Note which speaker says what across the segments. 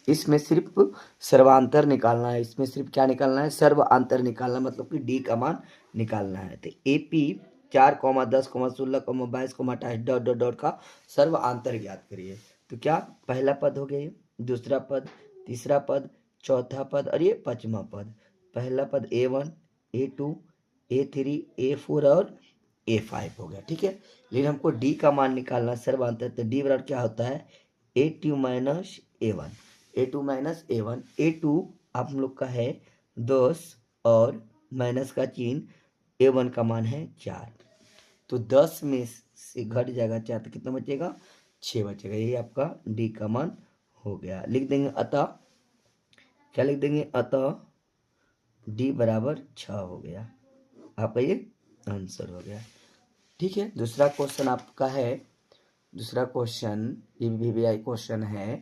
Speaker 1: इसमें सिर्फ सर्वांतर निकालना है, इसमें सिर्फ क्या निकालना है, सर्वांतर निकालना, मतलब कि डी का मान निकालना है। तो AP 4, 10, 16, 22, 28 डॉट डॉट का सर्वांतर ज्ञात करिए। तो क्या पहला पद हो गया ये, दूसरा पद, तीसरा पद, चौथा पद और ये पांचवा पद। पहला पद A1, A2, A3, A4 और A5 हो गया, ठीक है। लेकिन हमको डी का मान निकालना सर्वांतर, तो डी बराबर क्या होता है, A2 minus A1, A2 minus A1। A2 आप लोग का है 10 और माइनस का चिन्ह, A1 का मान है 4, तो 10 में से घट जाएगा 4 तो कितना बचेगा, 6 बचेगा। यही आपका डी का मान हो गया। लिख देंगे अतः, क्या लिख देंगे, अतः डी बराबर 6 हो गया, आपका ये आंसर हो गया, ठीक है। दूसरा क्वेश्चन आपका है, दूसरा क्वेश्चन ये VVI क्वेश्चन है।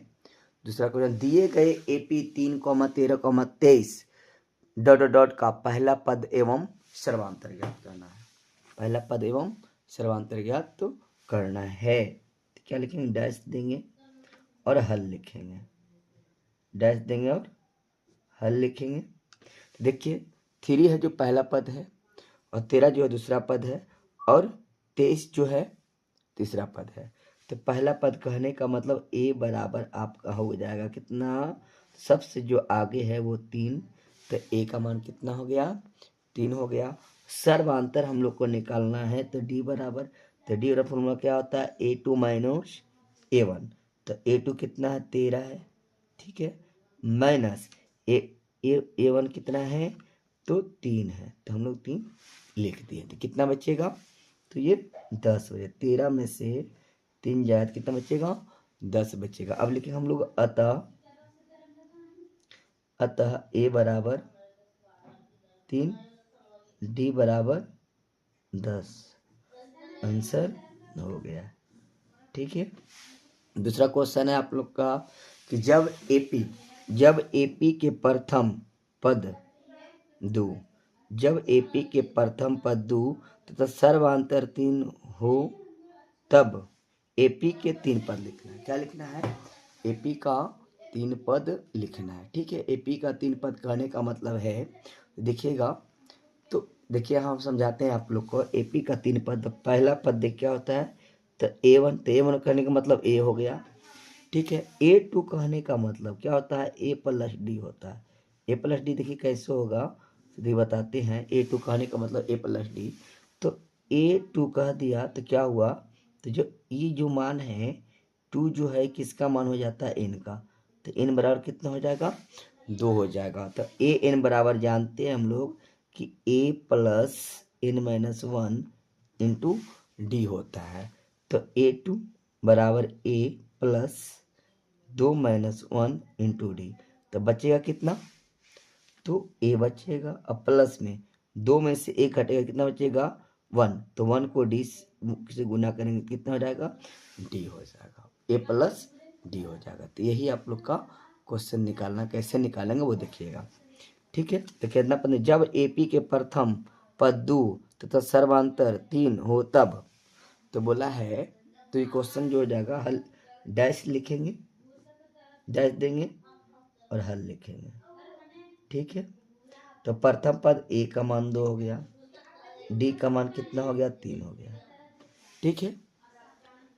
Speaker 1: दूसरा क्वेश्चन, दिए गए AP 3, 13, 23 डॉट डॉट का पहला पद एवं सर्वांतर ज्ञात करना है। पहला पद एवं सर्वांतर ज्ञात तो करना है, तो क्या लिखेंगे, डैश देंगे और हल लिखेंगे, डैश देंगे और हल लिखेंगे। तो देखिए 3 है जो पहला पद है, और 13 जो है दूसरा पद है, और 23 जो है तीसरा पद है। तो पहला पद कहने का मतलब A बराबर आपका हो जाएगा कितना, सबसे जो आगे है वो 3, तो A का मान कितना हो गया, 3 हो गया। सर्वांतर हम लोग को निकालना है, तो D बराबर, तो D बराबर फॉर्मूला क्या होता है, A2 माइनस A1, तो A2 कितना है, 13 है, ठीक है, माइनस A1 कितना है, तो 3 है, तो हम लोग 3 लिख दिए। तो कितना बचेगा, तो ये 10 हो जाए, 13 में से 3 जाए तो कितना बचेगा, 10 बचेगा। अब लिखेंगे हम लोग अतः, अतः A बराबर 3, D बराबर 10, आंसर हो गया, ठीक है। दूसरा क्वेश्चन है आप लोग का कि जब AP के प्रथम पद दो, जब AP के प्रथम पद दो तथा सर्वांतर 3 हो, तब AP के 3 पद लिखना है। क्या लिखना है, AP का 3 पद लिखना है, ठीक है। AP का 3 पद कहने का मतलब है, देखिएगा, तो देखिए हम समझाते हैं आप लोग को। AP का 3 पद, पहला पद देख क्या होता है, तो A1, तो A1 कहने का मतलब A हो गया, ठीक है। A2 कहने का मतलब क्या होता है, A प्लस D होता है। A प्लस डी देखिए कैसे होगा, सीधे बताते हैं। A2 कहने का मतलब A प्लस डी, तो A2 कह दिया तो क्या हुआ, तो जो ये जो मान है 2 जो है किसका मान हो जाता है, n का, तो n बराबर कितना हो जाएगा, 2 हो जाएगा। तो an बराबर जानते हैं हम लोग कि A plus n minus 1 into D होता है। तो A2 बराबर A plus 2 minus 1 into D, तो बचेगा कितना, तो A बचेगा। अब प्लस में 2 में से 1 घटेगा, कितना बचेगा, 1, तो 1 को D से गुना करेंगे कितना हो जाएगा, D हो जाएगा, A प्लस D हो जाएगा। तो यही आप लोग का क्वेश्चन निकालना, कैसे निकालेंगे वो देखिएगा, ठीक है। तो कितना पद, जब AP के प्रथम पद 2 तथा सर्वांतर 3 हो तब, तो बोला है, तो ये क्वेश्चन जो हो जाएगा, हल डैश लिखेंगे, डैश देंगे और हल लिखेंगे, ठीक है। तो प्रथम पद A का मान 2 हो गया, D का मान कितना हो गया, 3 हो गया, ठीक है।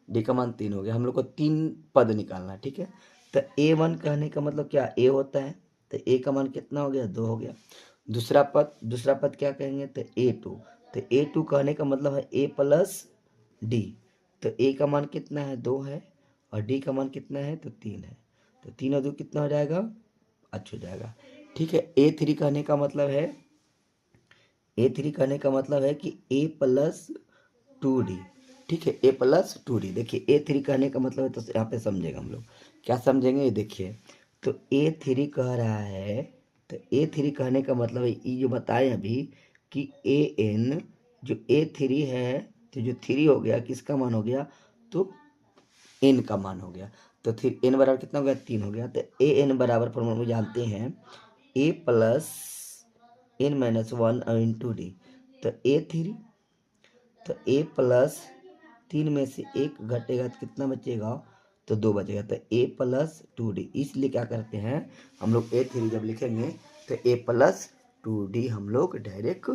Speaker 1: D का मान 3 हो गया, हम लोग को 3 पद निकालना है, ठीक है। तो A1 कहने का मतलब क्या, A होता है, तो A का मान कितना हो गया, 2 हो गया। दूसरा पद क्या कहेंगे, तो A2, तो A2 कहने का मतलब है A प्लस D, तो A का मान कितना है, 2 है, और D का मान कितना है, तो 3 है, तो 3 और 2 कितना हो जाएगा, 5 हो जाएगा, ठीक है। A3 कहने का मतलब है, A3 कहने का मतलब है कि A प्लस 2D, ठीक है, A प्लस 2D। देखिए A3 कहने का मतलब है, तो यहाँ पे समझेगा हम लोग, क्या समझेंगे, ये देखिए, तो A3 कह रहा है, तो A3 कहने का मतलब है, ये जो बताए अभी कि AN जो A3 है, तो जो 3 हो गया किसका मान हो गया, तो N का मान हो गया, तो फिर N बराबर कितना हो गया, 3 हो गया। तो AN बराबर फॉर्मूला में जानते हैं A plus n minus 1 into D, तो A3, तो A प्लस 3 में से 1 घटेगा तो कितना बचेगा, तो 2 बचेगा, तो a प्लस 2d। इसलिए क्या करते हैं हम लोग A3 जब लिखेंगे तो a प्लस 2d हम लोग डायरेक्ट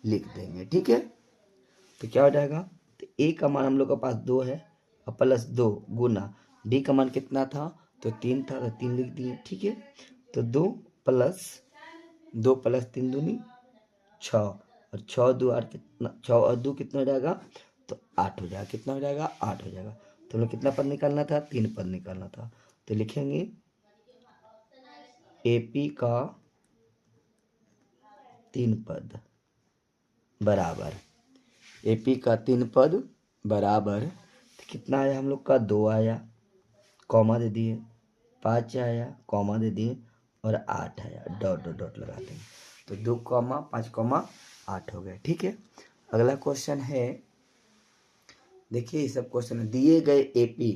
Speaker 1: लिख देंगे। ठीक है, तो क्या हो जाएगा, तो a का मान हम लोग के पास 2 है और प्लस 2 गुना d का मान कितना था, तो 3 था, तो 3 लिख दिए। ठीक है, तो 2 प्लस 3 दूनी 6 और 6 2 8 कितना, 6 और 2 कितना हो जाएगा, तो 8 हो जाएगा। कितना हो जाएगा, 8 हो जाएगा। तो हम लोग कितना पद निकालना था, 3 पद निकालना था। तो लिखेंगे AP का 3 पद बराबर, AP का 3 पद बराबर, तो कितना आया हम लोग का, 2 आया, कॉमा दे दिए, 5 आया, कॉमा दे दिए, और 8 आया, डॉट डॉट डॉट लगाते हैं। तो 2 कॉमा 5 कॉमा 8 हो गया। ठीक है, अगला क्वेश्चन है, देखिए ये सब क्वेश्चन दिए गए AP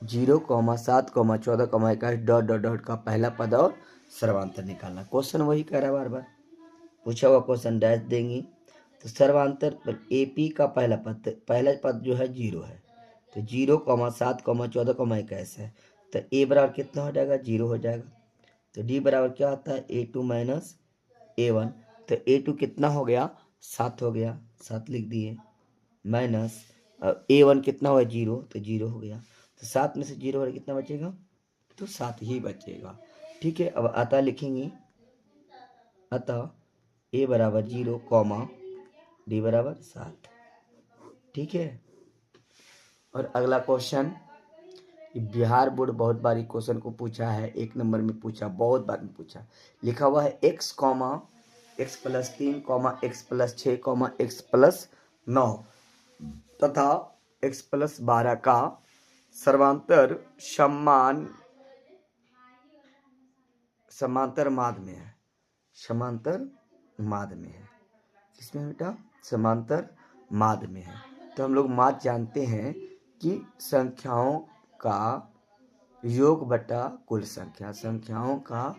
Speaker 1: 0, 7, 14, 21 डॉट डॉट डॉट का पहला पद और सर्वांतर निकालना। क्वेश्चन वही कह रहा है, बार बार पूछा हुआ क्वेश्चन डैश देंगे। तो सर्वांतर पर AP का पहला पद जो है 0 है, तो 0, 7, 14, 21 है, तो A बराबर कितना हो जाएगा, 0 हो जाएगा। तो D बराबर क्या होता है, A2 माइनस A1, तो A2 कितना हो गया, 7 हो गया, 7 लिख दिए, माइनस A1 कितना हुआ, 0, तो 0 हो गया। तो 7 में से 0 हो कितना बचेगा, तो 7 ही बचेगा। ठीक है, अब अतः लिखेंगे, अतः A बराबर 0, D बराबर 7। ठीक है, और अगला क्वेश्चन, बिहार बोर्ड बहुत बार क्वेश्चन को पूछा है, 1 नंबर में पूछा, बहुत बार में पूछा। लिखा हुआ है x plus 3, x plus 6, x plus 9 तथा x प्लस 12 का सर्वांतर समांतर माध्य में है। समांतर माध्य में है, किसमें बेटा, समांतर माध्य में है। तो हम लोग माध्य जानते हैं कि संख्याओं का योग बटा कुल संख्या, संख्याओं का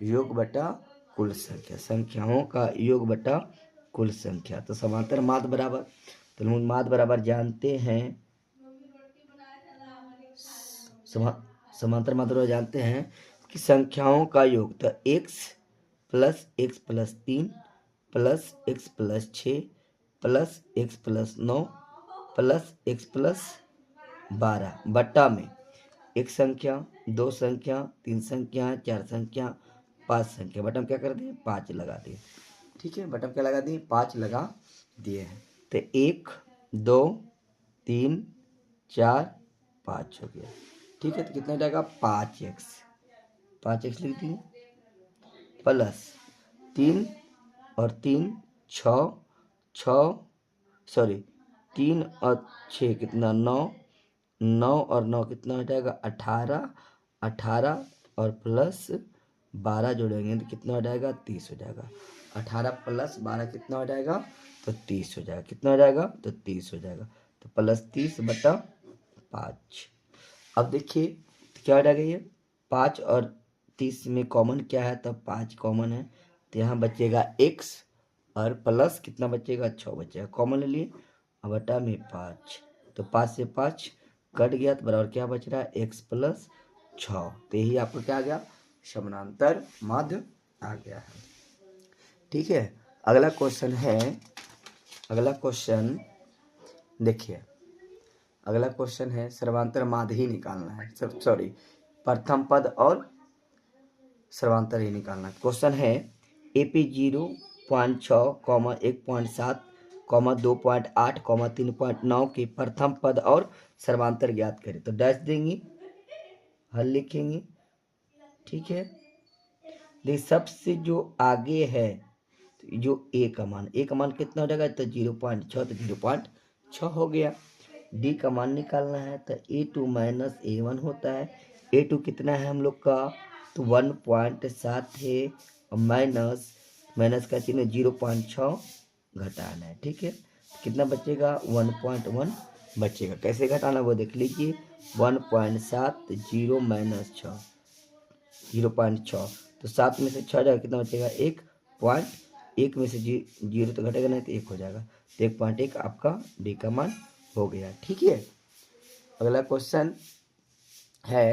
Speaker 1: योग बटा कुल संख्या, संख्याओं का योग बटा कुल संख्या। तो समांतर माध्य बराबर, तो हम लोग माध्य बराबर जानते हैं, समांतर माध्य बराबर जानते हैं कि संख्याओं का योग, तो x plus 3 plus x plus 6 plus x plus 9 plus x plus 12 बट्टा में एक संख्या, 2 संख्या, 3 संख्या, 4 संख्या, 5 संख्या, बटन क्या कर दिए, 5 लगा दिए। ठीक है, बटन क्या लगा दिए, 5 लगा दिए हैं। तो 1 2 3 4 5 हो गया। ठीक है, तो कितना जाएगा, 5x लिख दिए, प्लस 3 और 3 6 सॉरी 3 और 6 कितना, 9 और 9 कितना हो जाएगा, 18 और प्लस 12 जोड़ेंगे तो कितना हो जाएगा, 30 हो जाएगा। 18 प्लस 12 कितना हो जाएगा, तो 30 हो जाएगा। कितना हो जाएगा, तो 30 हो जाएगा। तो प्लस 30 बटा 5। अब देखिए तो क्या हो जाएगा, ये 5 और 30 में कॉमन क्या है, तब 5 कॉमन है, तो यहाँ बचेगा x और प्लस कितना बचेगा, 6 बचेगा, कॉमन ले लिए, अब बटा में 5, तो 5 से 5 कट गया, तो बराबर क्या बच रहा है, x प्लस 6। तो यही आपको क्या आ गया, समांतर माध्य आ गया है। ठीक है, अगला क्वेश्चन है, अगला क्वेश्चन देखिए, अगला क्वेश्चन है सर्वांतर माध्य ही निकालना है, सॉरी प्रथम पद और सर्वांतर ही निकालना है। क्वेश्चन है AP 0.6, 1.7, 2.8, 3.9 के प्रथम पद और सर्वांतर ज्ञात करें। तो डैश देंगे, हल लिखेंगे। ठीक है, देखिए सबसे जो आगे है, तो जो a का मान कितना हो जाएगा, तो 0.6, तो 0.6 हो गया। d का मान निकालना है, तो A2 माइनस A1 होता है। A2 कितना है हम लोग का, तो 1.7 है, और माइनस का चिन्ह 0.6 घटाना है। ठीक है, तो कितना बचेगा, 1.1 बचेगा। कैसे घटाना वो देख लीजिए, 1.7 0 माइनस 6 0.6, तो 7 में से 6 जाएगा, कितना बचेगा, 1 में से 0 तो घटेगा नहीं, तो 1 हो जाएगा। तो 1.1 आपका डी का मान हो गया। ठीक है, अगला क्वेश्चन है